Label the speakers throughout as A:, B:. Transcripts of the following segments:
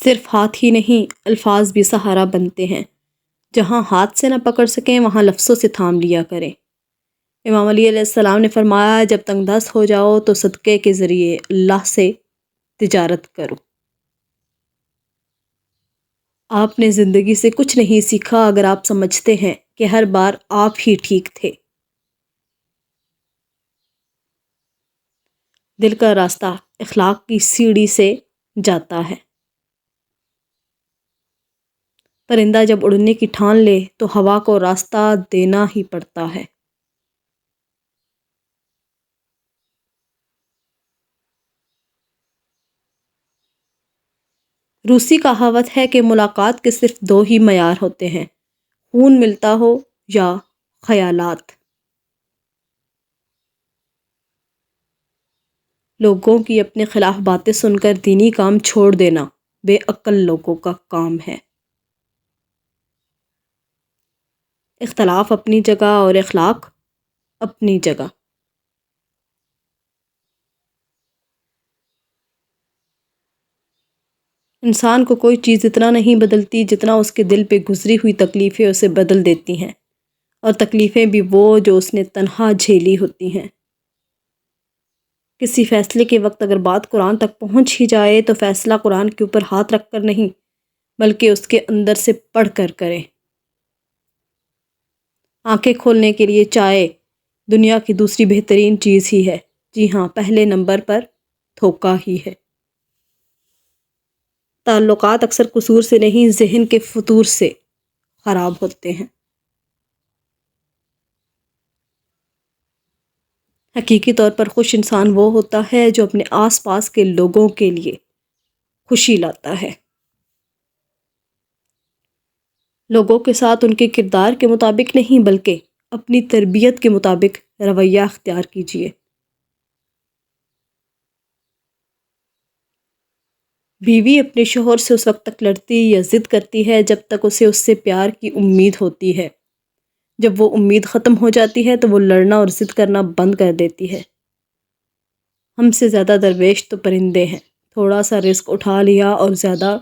A: صرف ہاتھ ہی نہیں، الفاظ بھی سہارا بنتے ہیں۔ جہاں ہاتھ سے نہ پکڑ سکیں وہاں لفظوں سے تھام لیا کریں۔ امام علی علیہ السلام نے فرمایا، جب تنگ دست ہو جاؤ تو صدقے کے ذریعے اللہ سے تجارت کرو۔ آپ نے زندگی سے کچھ نہیں سیکھا اگر آپ سمجھتے ہیں کہ ہر بار آپ ہی ٹھیک تھے۔ دل کا راستہ اخلاق کی سیڑھی سے جاتا ہے۔ پرندہ جب اڑنے کی ٹھان لے تو ہوا کو راستہ دینا ہی پڑتا ہے۔ روسی کہاوت ہے کہ ملاقات کے صرف دو ہی معیار ہوتے ہیں، خون ملتا ہو یا خیالات۔ لوگوں کی اپنے خلاف باتیں سن کر دینی کام چھوڑ دینا بے عقل لوگوں کا کام ہے۔ اختلاف اپنی جگہ اور اخلاق اپنی جگہ۔ انسان کو کوئی چیز اتنا نہیں بدلتی جتنا اس کے دل پہ گزری ہوئی تکلیفیں اسے بدل دیتی ہیں، اور تکلیفیں بھی وہ جو اس نے تنہا جھیلی ہوتی ہیں۔ کسی فیصلے کے وقت اگر بات قرآن تک پہنچ ہی جائے تو فیصلہ قرآن کے اوپر ہاتھ رکھ کر نہیں بلکہ اس کے اندر سے پڑھ کر کریں۔ آنکھیں کھولنے کے لیے چائے دنیا کی دوسری بہترین چیز ہی ہے۔ جی ہاں، پہلے نمبر پر دھوکہ ہی ہے۔ تعلقات اکثر قصور سے نہیں، ذہن کے فتور سے خراب ہوتے ہیں۔ حقیقی طور پر خوش انسان وہ ہوتا ہے جو اپنے آس پاس کے لوگوں کے لیے خوشی لاتا ہے۔ لوگوں کے ساتھ ان کے کردار کے مطابق نہیں بلکہ اپنی تربیت کے مطابق رویہ اختیار کیجیے۔ بیوی اپنے شوہر سے اس وقت تک لڑتی یا ضد کرتی ہے جب تک اسے اس سے پیار کی امید ہوتی ہے۔ جب وہ امید ختم ہو جاتی ہے تو وہ لڑنا اور ضد کرنا بند کر دیتی ہے۔ ہم سے زیادہ درویش تو پرندے ہیں، تھوڑا سا رزق اٹھا لیا اور زیادہ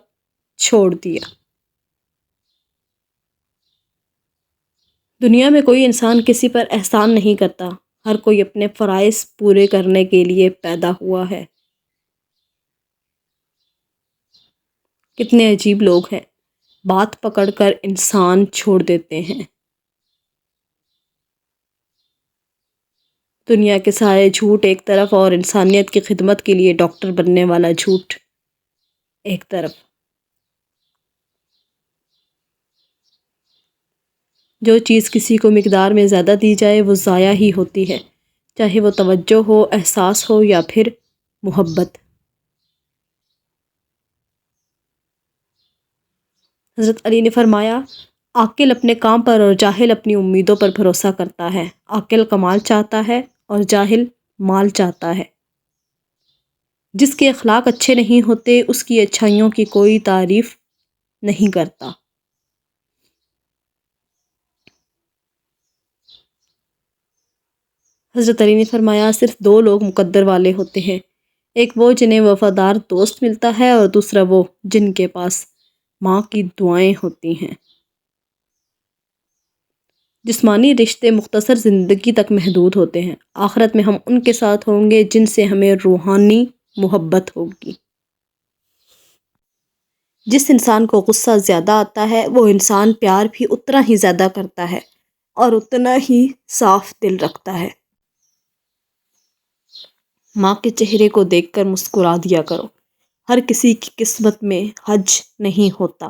A: چھوڑ دیا۔ دنیا میں کوئی انسان کسی پر احسان نہیں کرتا، ہر کوئی اپنے فرائض پورے کرنے کے لیے پیدا ہوا ہے۔ کتنے عجیب لوگ ہیں، بات پکڑ کر انسان چھوڑ دیتے ہیں۔ دنیا کے سارے جھوٹ ایک طرف اور انسانیت کی خدمت کے لیے ڈاکٹر بننے والا جھوٹ ایک طرف۔ جو چیز کسی کو مقدار میں زیادہ دی جائے وہ ضائع ہی ہوتی ہے، چاہے وہ توجہ ہو، احساس ہو یا پھر محبت۔ حضرت علی نے فرمایا، عاقل اپنے کام پر اور جاہل اپنی امیدوں پر بھروسہ کرتا ہے۔ عاقل کمال چاہتا ہے اور جاہل مال چاہتا ہے۔ جس کے اخلاق اچھے نہیں ہوتے اس کی اچھائیوں کی کوئی تعریف نہیں کرتا۔ حضرت علی نے فرمایا، صرف دو لوگ مقدر والے ہوتے ہیں، ایک وہ جنہیں وفادار دوست ملتا ہے اور دوسرا وہ جن کے پاس ماں کی دعائیں ہوتی ہیں۔ جسمانی رشتے مختصر زندگی تک محدود ہوتے ہیں، آخرت میں ہم ان کے ساتھ ہوں گے جن سے ہمیں روحانی محبت ہوگی۔ جس انسان کو غصہ زیادہ آتا ہے وہ انسان پیار بھی اتنا ہی زیادہ کرتا ہے اور اتنا ہی صاف دل رکھتا ہے۔ ماں کے چہرے کو دیکھ کر مسکرا دیا کرو، ہر کسی کی قسمت میں حج نہیں ہوتا۔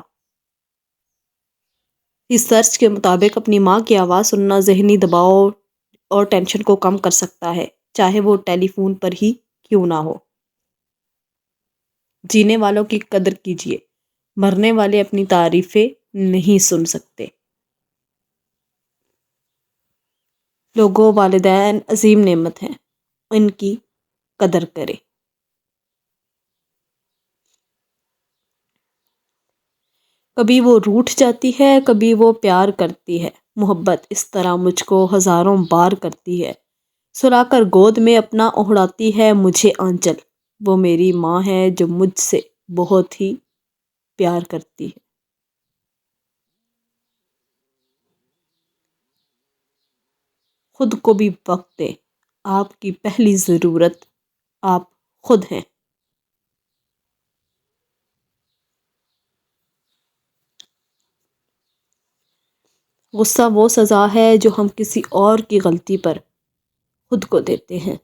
A: ریسرچ کے مطابق اپنی ماں کی آواز سننا ذہنی دباؤ اور ٹینشن کو کم کر سکتا ہے، چاہے وہ ٹیلی فون پر ہی کیوں نہ ہو۔ جینے والوں کی قدر کیجیے، مرنے والے اپنی تعریفیں نہیں سن سکتے۔ لوگوں، والدین عظیم نعمت ہیں، ان کی قدر کرے۔ کبھی وہ روٹھ جاتی ہے، کبھی وہ پیار کرتی ہے، محبت اس طرح مجھ کو ہزاروں بار کرتی ہے، سلا کر گود میں اپنا اوڑھاتی ہے مجھے آنچل، وہ میری ماں ہے جو مجھ سے بہت ہی پیار کرتی ہے۔ خود کو بھی وقت دیں، آپ کی پہلی ضرورت آپ خود ہیں۔ غصہ وہ سزا ہے جو ہم کسی اور کی غلطی پر خود کو دیتے ہیں۔